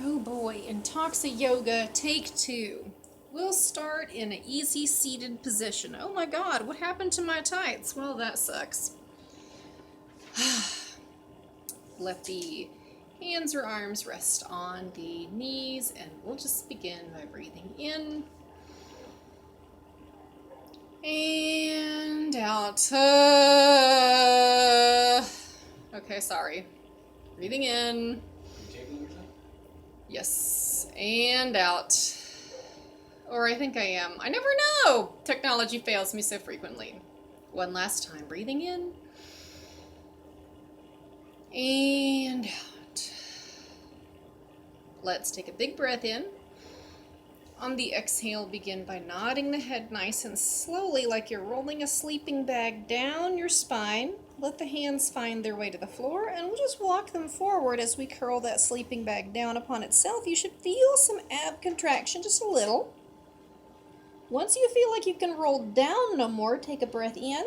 Oh boy, Intoxa Yoga, take two. We'll start in an easy seated position. Oh my god, what happened to my tights? Well, that sucks. Let the hands or arms rest on the knees, and we'll just begin by breathing in and out. Okay, sorry. Breathing in. Yes, and out. Or I think I am. I never know! Technology fails me so frequently. One last time. Breathing in. And out. Let's take a big breath in. On the exhale, begin by nodding the head nice and slowly, like you're rolling a sleeping bag down your spine. Let the hands find their way to the floor, and we'll just walk them forward as we curl that sleeping bag down upon itself. You should feel some ab contraction, just a little. Once you feel like you can roll down no more, take a breath in.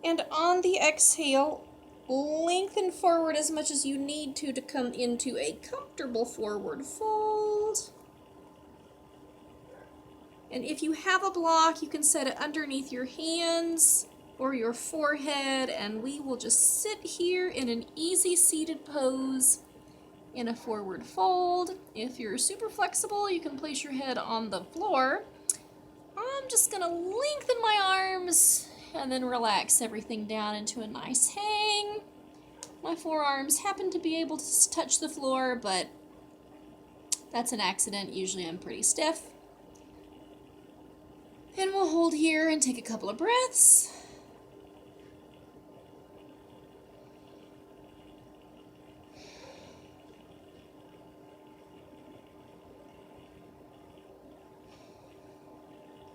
And on the exhale, lengthen forward as much as you need to come into a comfortable forward fold. And if you have a block, you can set it underneath your hands or your forehead, and we will just sit here in an easy seated pose in a forward fold. If you're super flexible, you can place your head on the floor. I'm just gonna lengthen my arms and then relax everything down into a nice hang. My forearms happen to be able to touch the floor, but that's an accident. Usually I'm pretty stiff. And we'll hold here and take a couple of breaths.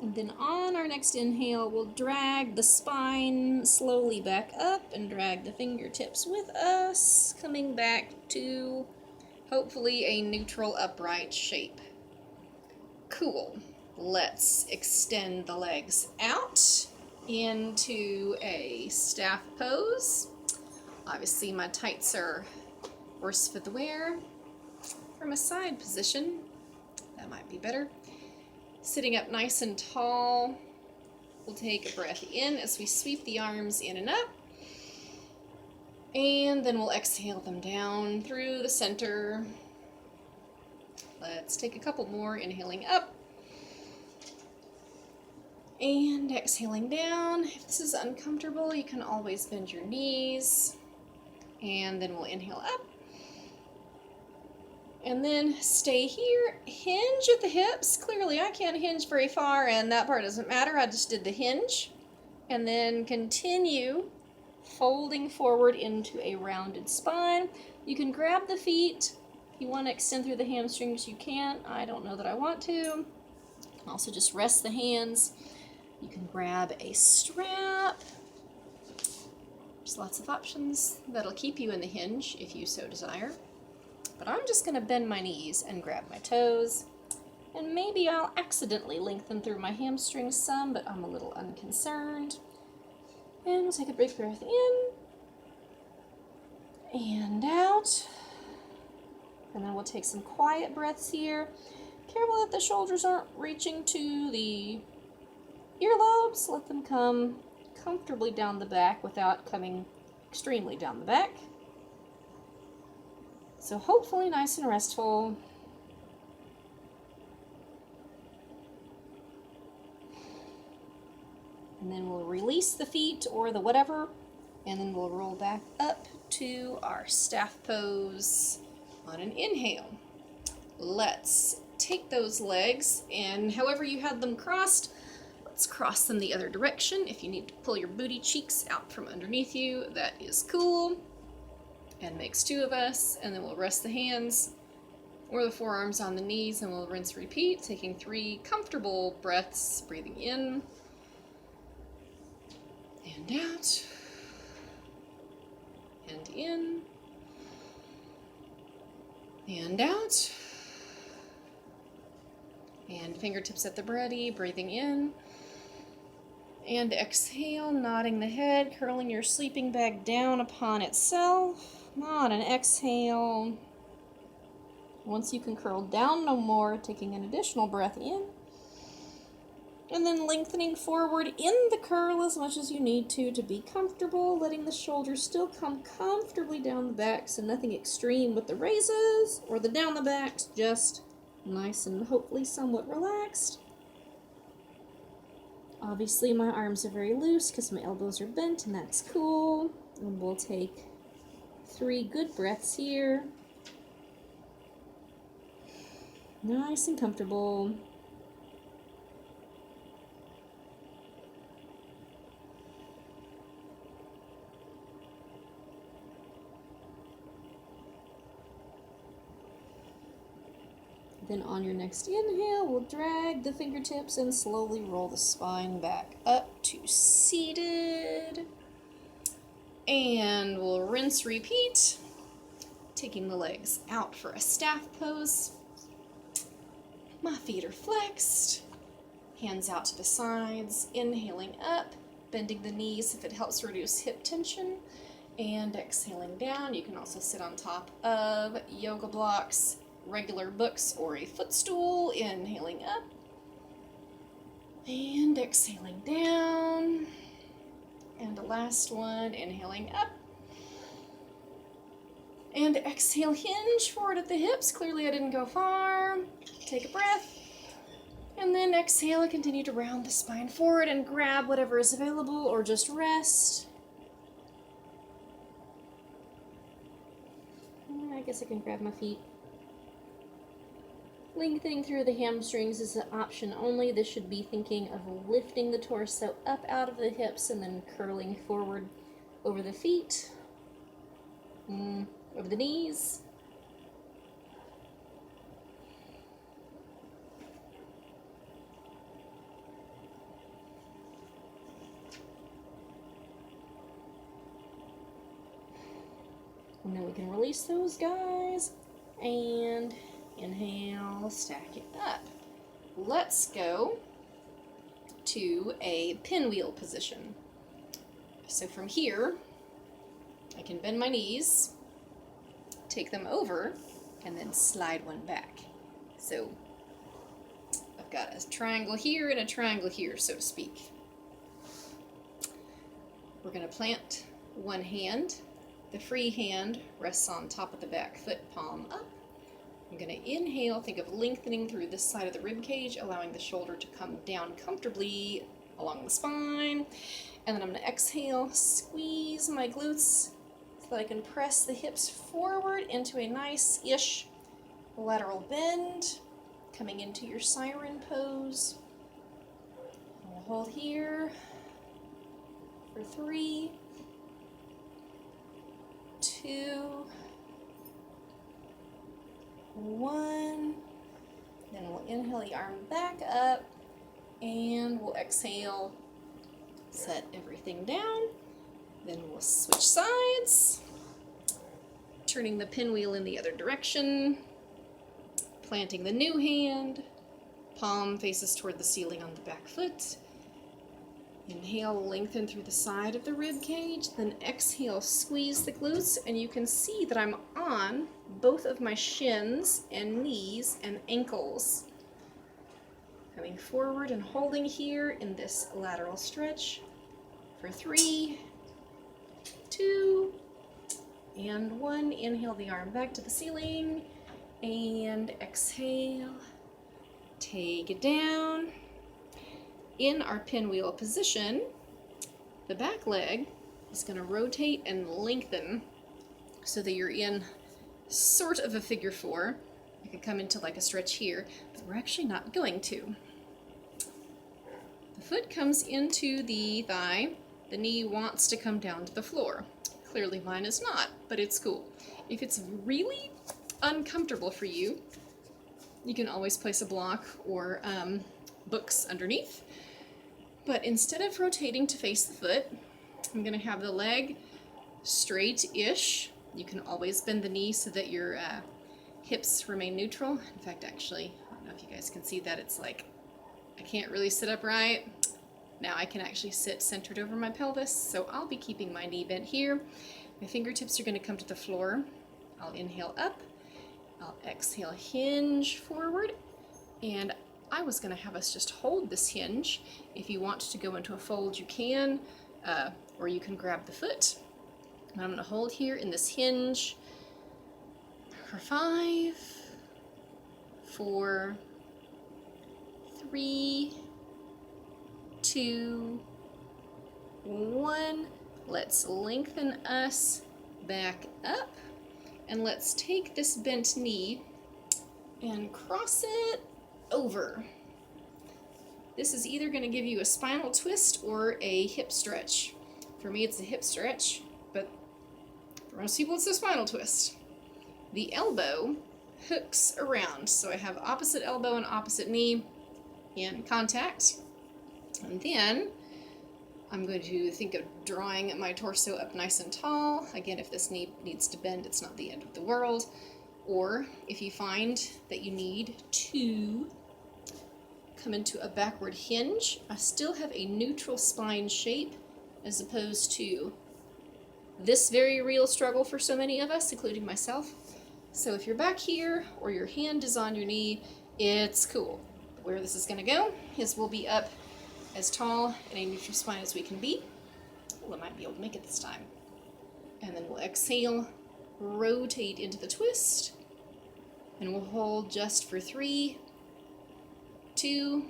And then on our next inhale, we'll drag the spine slowly back up and drag the fingertips with us, coming back to hopefully a neutral upright shape. Cool. Let's extend the legs out into a staff pose. Obviously my tights are worse for the wear. From a side position, that might be better. Sitting up nice and tall, we'll take a breath in as we sweep the arms in and up. And then we'll exhale them down through the center. Let's take a couple more, inhaling up. And exhaling down. If this is uncomfortable, you can always bend your knees. And then we'll inhale up. And then stay here, hinge at the hips. Clearly I can't hinge very far, and that part doesn't matter. I just did the hinge. And then continue folding forward into a rounded spine. You can grab the feet. If you want to extend through the hamstrings, you can. I don't know that I want to. You can also just rest the hands. You can grab a strap. There's lots of options that'll keep you in the hinge if you so desire. But I'm just going to bend my knees and grab my toes. And maybe I'll accidentally lengthen through my hamstrings some, but I'm a little unconcerned. And we'll take a big breath in. And out. And then we'll take some quiet breaths here. Careful that the shoulders aren't reaching to the earlobes. Let them come comfortably down the back without coming extremely down the back. So hopefully nice and restful. And then we'll release the feet or the whatever, and then we'll roll back up to our staff pose on an inhale. Let's take those legs, and however you had them crossed, let's cross them the other direction. If you need to pull your booty cheeks out from underneath you, that is cool. And makes two of us, and then we'll rest the hands or the forearms on the knees, and we'll rinse repeat, taking 3 comfortable breaths, breathing in and out and in and out, and fingertips at the ready, breathing in and exhale, nodding the head, curling your sleeping bag down upon itself. On an exhale, Once you can curl down no more, taking an additional breath in, and then lengthening forward in the curl as much as you need to be comfortable, letting the shoulders still come comfortably down the back, so nothing extreme with the raises or the down the backs, just nice and hopefully somewhat relaxed. Obviously my arms are very loose because my elbows are bent, and that's cool. And we'll take 3 good breaths here. Nice and comfortable. Then on your next inhale, we'll drag the fingertips and slowly roll the spine back up to seated. And we'll rinse, repeat, taking the legs out for a staff pose. My feet are flexed, hands out to the sides, inhaling up, bending the knees if it helps reduce hip tension, and exhaling down. You can also sit on top of yoga blocks, regular books, or a footstool, inhaling up, and exhaling down. And the last one, inhaling up. And exhale, hinge forward at the hips. Clearly I didn't go far. Take a breath. And then exhale and continue to round the spine forward and grab whatever is available or just rest. I guess I can grab my feet. Lengthening through the hamstrings is an option only. This should be thinking of lifting the torso up out of the hips and then curling forward over the feet, over the knees. And then we can release those guys and inhale, stack it up. Let's go to a pinwheel position. So from here, I can bend my knees, take them over, and then slide one back. So I've got a triangle here and a triangle here, so to speak. We're going to plant one hand. The free hand rests on top of the back foot, palm up. I'm going to inhale, think of lengthening through this side of the rib cage, allowing the shoulder to come down comfortably along the spine. And then I'm going to exhale, squeeze my glutes so that I can press the hips forward into a nice-ish lateral bend, coming into your siren pose. I'll hold here for 3, 2, 1, then we'll inhale the arm back up, and we'll exhale, set everything down, then we'll switch sides, turning the pinwheel in the other direction, planting the new hand, palm faces toward the ceiling on the back foot. Inhale, lengthen through the side of the rib cage, then exhale, squeeze the glutes, and you can see that I'm on both of my shins and knees and ankles. Coming forward and holding here in this lateral stretch for 3, 2, and 1. Inhale the arm back to the ceiling, and exhale, take it down. In our pinwheel position, the back leg is going to rotate and lengthen so that you're in sort of a figure 4. You could come into like a stretch here, but we're actually not going to. The foot comes into the thigh. The knee wants to come down to the floor. Clearly mine is not, but it's cool. If it's really uncomfortable for you, you can always place a block or books underneath. But instead of rotating to face the foot, I'm going to have the leg straight-ish. You can always bend the knee so that your hips remain neutral. In fact, actually, I don't know if you guys can see that. It's like I can't really sit upright. Now I can actually sit centered over my pelvis, so I'll be keeping my knee bent here. My fingertips are going to come to the floor. I'll inhale up. I'll exhale, hinge forward, and I was going to have us just hold this hinge. If you want to go into a fold, you can, or you can grab the foot. And I'm going to hold here in this hinge for 5, 4, 3, 2, 1. Let's lengthen us back up, and let's take this bent knee and cross it over. This is either going to give you a spinal twist or a hip stretch. For me, it's a hip stretch, but for most people, it's a spinal twist. The elbow hooks around, so I have opposite elbow and opposite knee in contact, and then I'm going to think of drawing my torso up nice and tall. Again, if this knee needs to bend, it's not the end of the world. Or if you find that you need to come into a backward hinge, I still have a neutral spine shape as opposed to this very real struggle for so many of us, including myself. So if you're back here or your hand is on your knee, it's cool. Where this is going to go is we'll be up as tall in a neutral spine as we can be. Well, I might be able to make it this time. And then we'll exhale, rotate into the twist, and we'll hold just for 3, 2,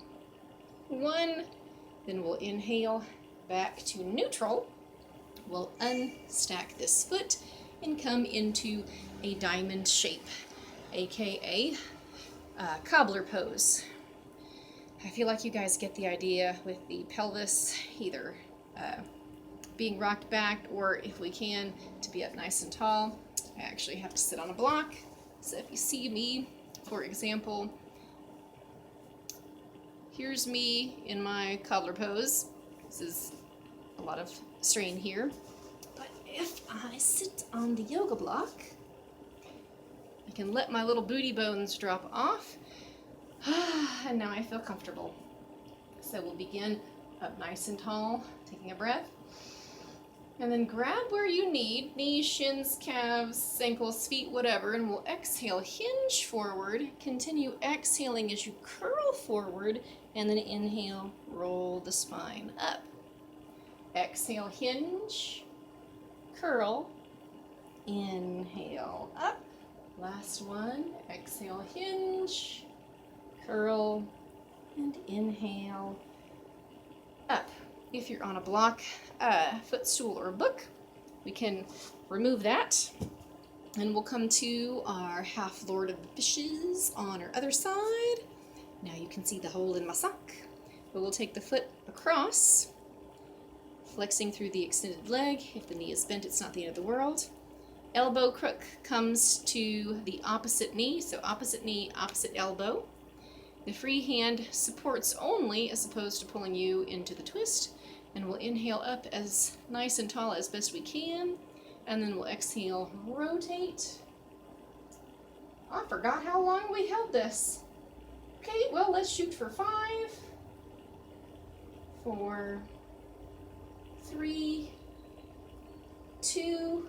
1. Then we'll inhale back to neutral. We'll unstack this foot and come into a diamond shape, aka cobbler pose. I feel like you guys get the idea with the pelvis either being rocked back, or if we can, to be up nice and tall. I actually have to sit on a block. So if you see me, for example, here's me in my cobbler pose. This is a lot of strain here. But if I sit on the yoga block, I can let my little booty bones drop off. And now I feel comfortable. So we'll begin up nice and tall, taking a breath. And then grab where you need, knees, shins, calves, ankles, feet, whatever, and we'll exhale, hinge forward, continue exhaling as you curl forward, and then inhale, roll the spine up. Exhale, hinge, curl, inhale, up. Last one, exhale, hinge, curl, and inhale, up. If you're on a block, footstool, or book, we can remove that, and we'll come to our half Lord of the Fishes on our other side. Now you can see the hole in my sock, but we'll take the foot across, flexing through the extended leg. If the knee is bent, it's not the end of the world. Elbow crook comes to the opposite knee, so opposite knee, opposite elbow. The free hand supports only as opposed to pulling you into the twist, and we'll inhale up as nice and tall as best we can, and then we'll exhale, rotate. I forgot how long we held this. Okay, well, let's shoot for 5, 4, 3, 2,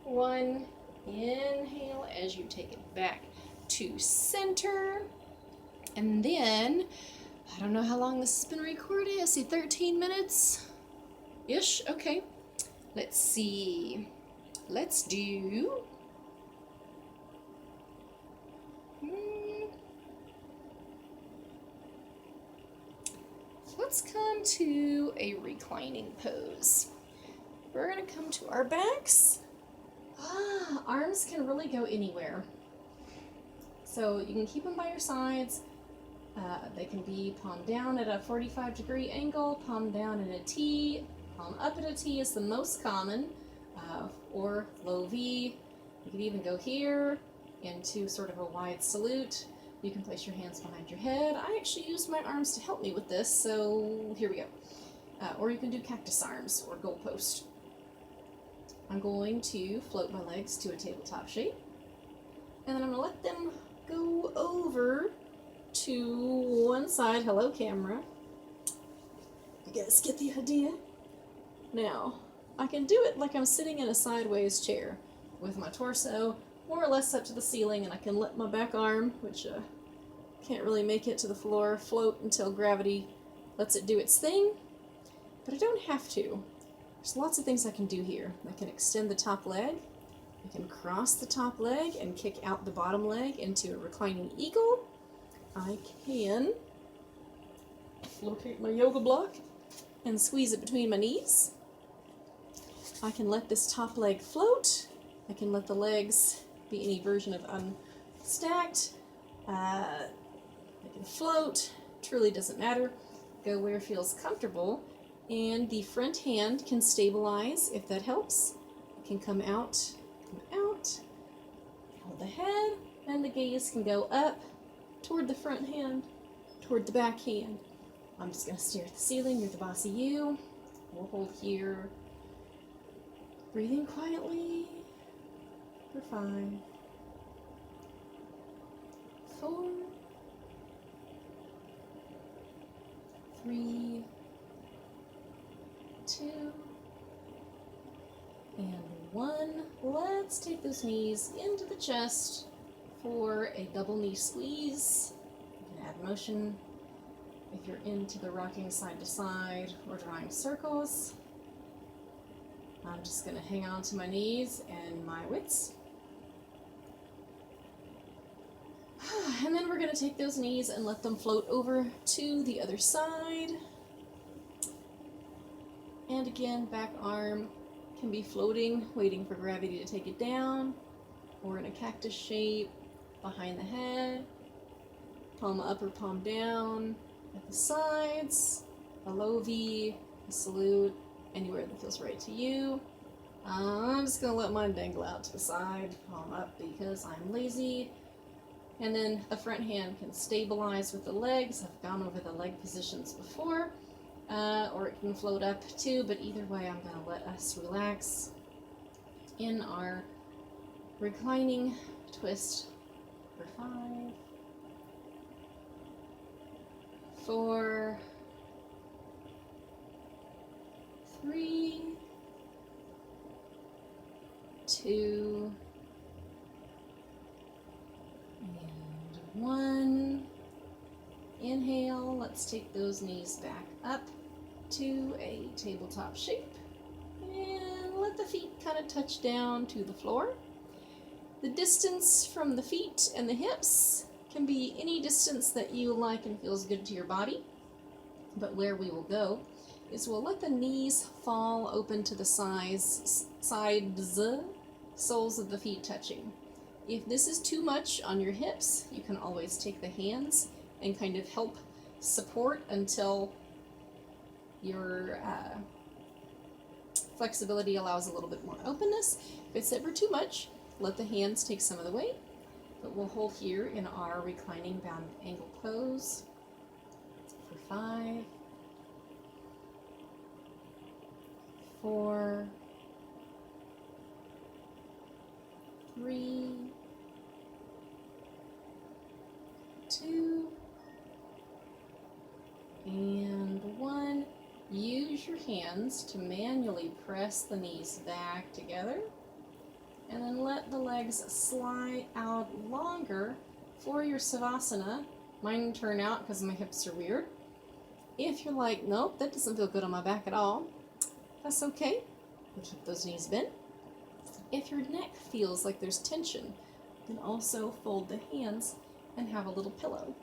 1. Inhale as you take it back to center, and then I don't know how long this has been recorded. I see 13 minutes ish. Okay, let's see. Let's do let's come to a reclining pose. We're gonna come to our backs. Arms can really go anywhere. So you can keep them by your sides. They can be palm down at a 45-degree angle, palm down in a T, palm up at a T is the most common, or low V. You can even go here into sort of a wide salute. You can place your hands behind your head. I actually use my arms to help me with this, so here we go. Or you can do cactus arms or goalpost. I'm going to float my legs to a tabletop shape, and then I'm going to let them go over to one side. Hello, camera. You guys get the idea? Now, I can do it like I'm sitting in a sideways chair with my torso more or less up to the ceiling, and I can let my back arm, which can't really make it to the floor, float until gravity lets it do its thing. But I don't have to. There's lots of things I can do here. I can extend the top leg. I can cross the top leg and kick out the bottom leg into a reclining eagle. I can locate my yoga block and squeeze it between my knees. I can let this top leg float. I can let the legs be any version of unstacked. I can float. Truly doesn't matter. Go where feels comfortable. And the front hand can stabilize if that helps. It can come out, hold the head, and the gaze can go up toward the front hand, toward the back hand. I'm just going to stare at the ceiling. You're the boss of you. We'll hold here. Breathing quietly for 5, 4, 3, 2, and 1. Let's take those knees into the chest for a double knee squeeze. You can add motion if you're into the rocking side to side or drawing circles. I'm just going to hang on to my knees and my wits. And then we're going to take those knees and let them float over to the other side. And again, back arm can be floating, waiting for gravity to take it down, or in a cactus shape behind the head, palm up or palm down at the sides, a low V, a salute, anywhere that feels right to you. I'm just going to let mine dangle out to the side, palm up because I'm lazy. And then the front hand can stabilize with the legs. I've gone over the leg positions before. Or it can float up too, but either way I'm going to let us relax in our reclining twist for 5, 4, 3, 2, and 1. Inhale, let's take those knees back up to a tabletop shape and let the feet kind of touch down to the floor. The distance from the feet and the hips can be any distance that you like and feels good to your body, but where we will go is we'll let the knees fall open to the sides, soles of the feet touching. If this is too much on your hips, you can always take the hands and kind of help support until your flexibility allows a little bit more openness. If it's ever too much, let the hands take some of the weight, but we'll hold here in our reclining bound angle pose for 5, 4, 3, 2, and 1. Use your hands to manually press the knees back together, and then let the legs slide out longer for your Savasana. Mine turn out because my hips are weird. If you're like, nope, that doesn't feel good on my back at all, that's okay. We'll keep those knees bent. If your neck feels like there's tension, you can also fold the hands and have a little pillow.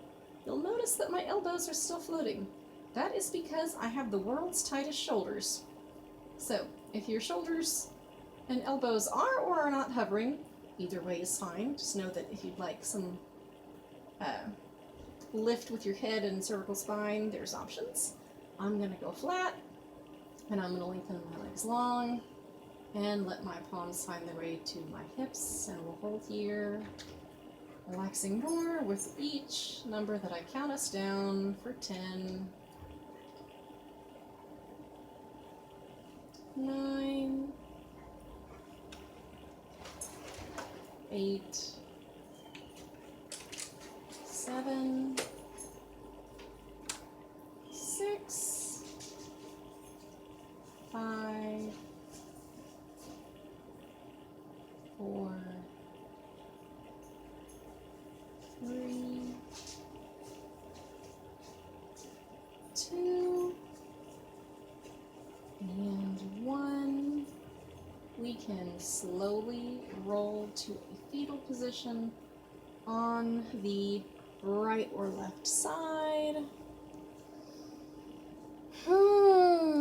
You'll notice that my elbows are still floating. That is because I have the world's tightest shoulders. So, if your shoulders and elbows are or are not hovering, either way is fine. Just know that if you'd like some lift with your head and cervical spine, there's options. I'm going to go flat, and I'm going to lengthen my legs long, and let my palms find their way to my hips, and we'll hold here, relaxing more with each number that I count us down for 10, 9, 8, 7, 6, 5, 4, roll to a fetal position on the right or left side.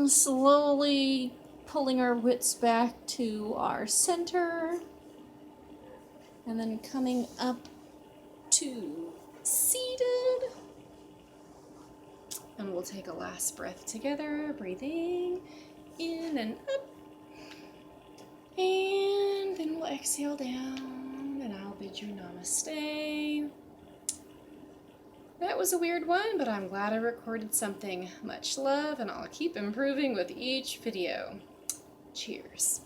Slowly pulling our wits back to our center. And then coming up to seated. And we'll take a last breath together, breathing in and up. And then we'll exhale down, and I'll bid you namaste. That was a weird one, but I'm glad I recorded something. Much love, and I'll keep improving with each video. Cheers.